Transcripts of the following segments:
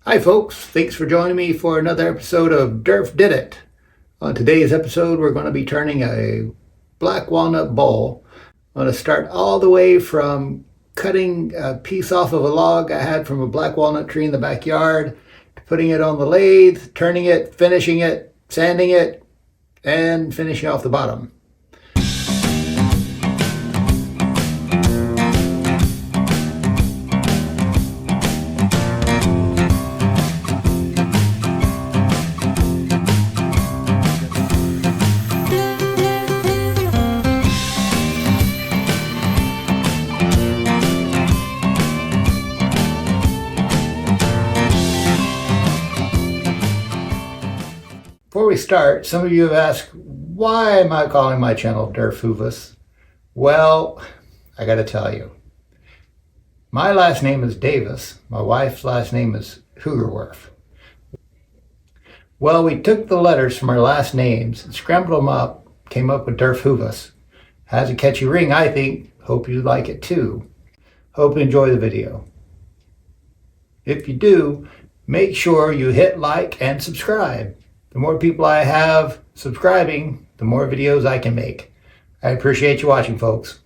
Hi folks, thanks for joining me for another episode of Derf Did It. On today's episode we're going to be turning a black walnut bowl. I'm going to start all the way from cutting a piece off of a log I had from a black walnut tree in the backyard, to putting it on the lathe, turning it, finishing it, sanding it, and finishing off the bottom. Before we start, some of you have asked, why am I calling my channel Derf Hoovis? Well, I gotta tell you. My last name is Davis. My wife's last name is Hoogerwerf. Well, we took the letters from our last names and scrambled them up, came up with Derf Hoovis. Has a catchy ring, I think. Hope you like it too. Hope you enjoy the video. If you do, make sure you hit like and subscribe. The more people I have subscribing, the more videos I can make. I appreciate you watching, folks.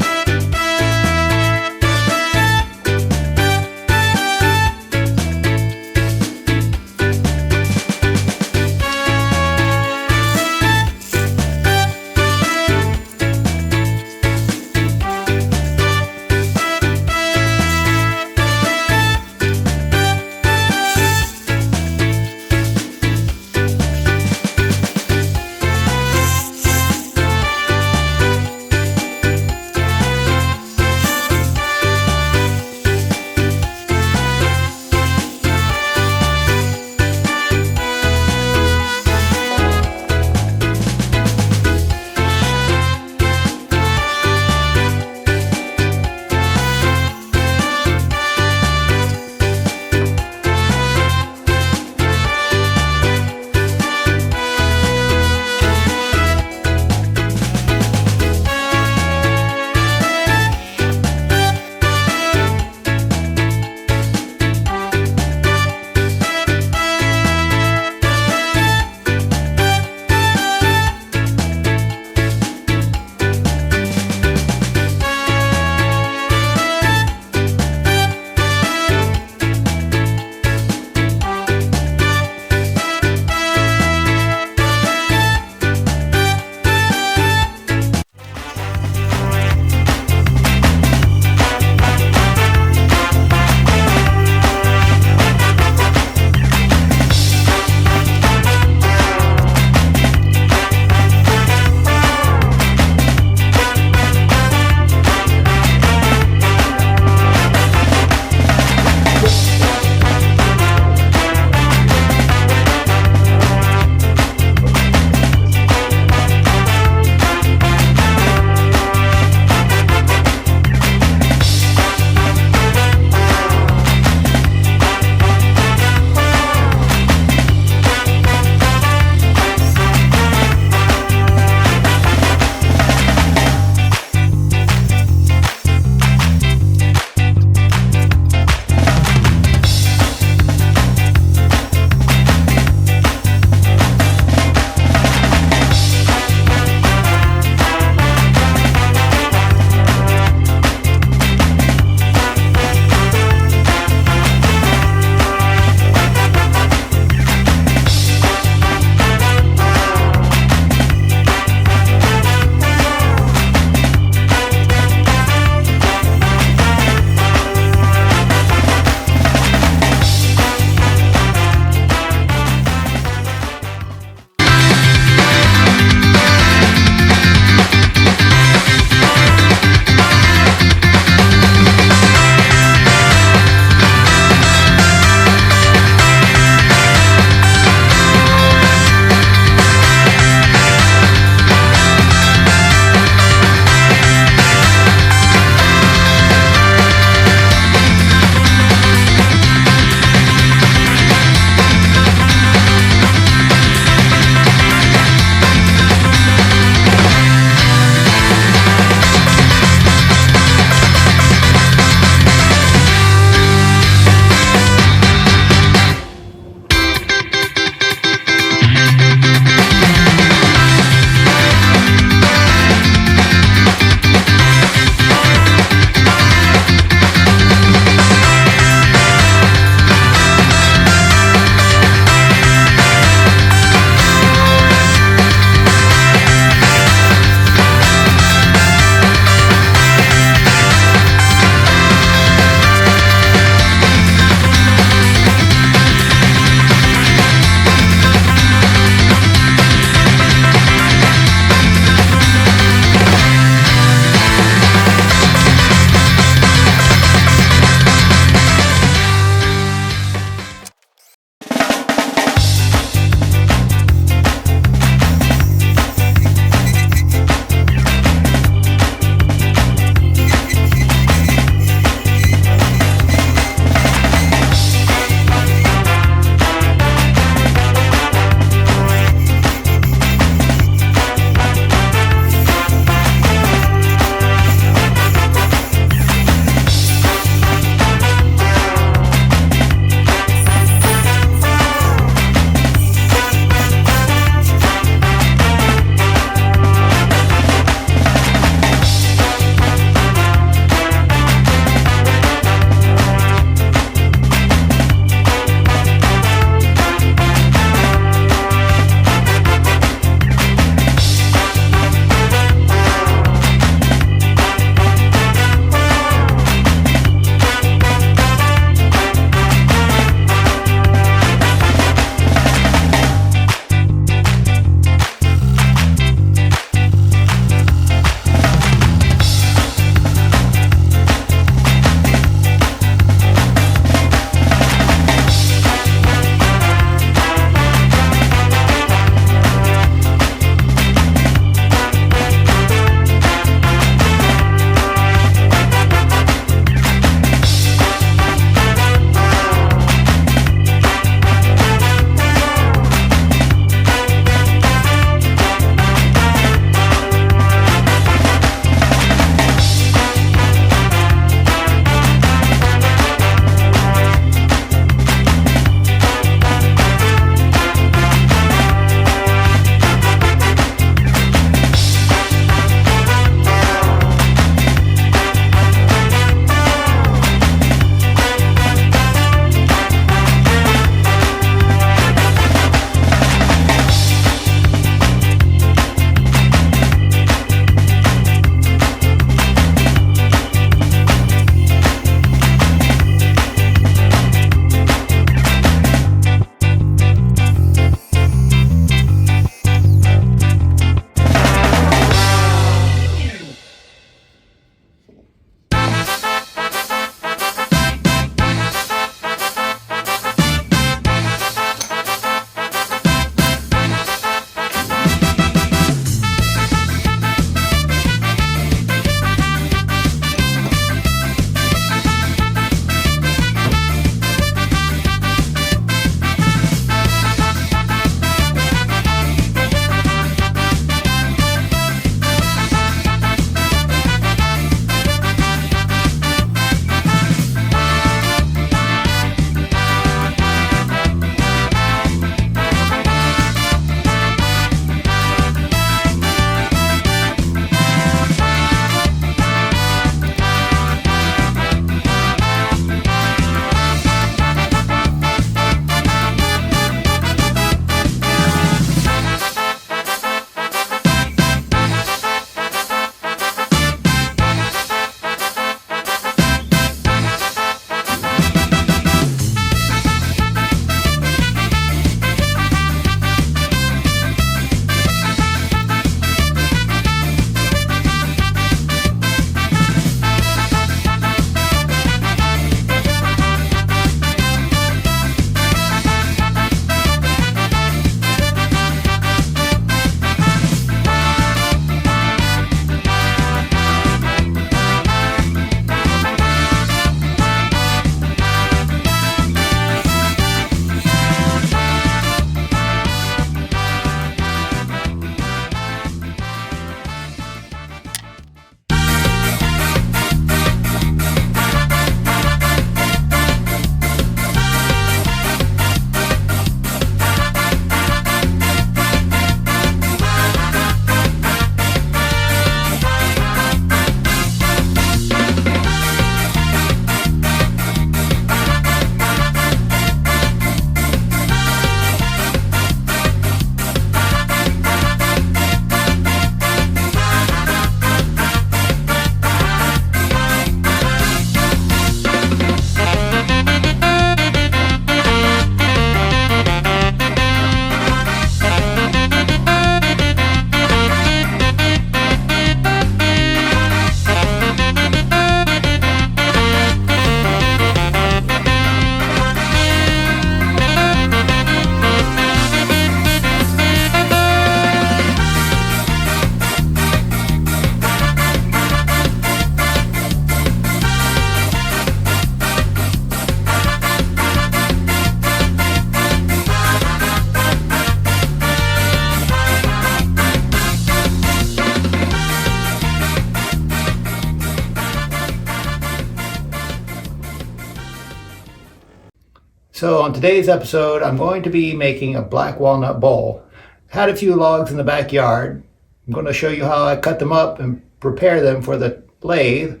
So on today's episode, I'm going to be making a black walnut bowl. Had a few logs in the backyard. I'm going to show you how I cut them up and prepare them for the lathe.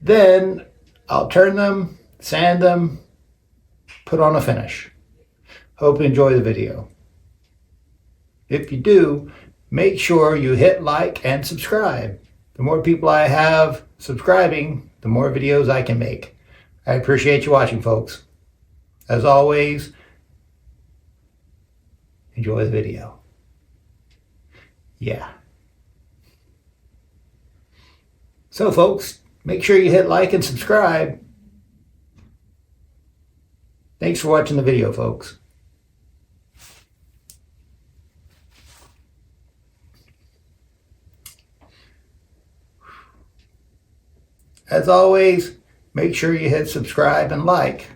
Then I'll turn them, sand them, put on a finish. Hope you enjoy the video. If you do, make sure you hit like and subscribe. The more people I have subscribing, the more videos I can make. I appreciate you watching, folks. As always, enjoy the video. Yeah. So folks, make sure you hit like and subscribe. Thanks for watching the video, folks. As always, make sure you hit subscribe and like.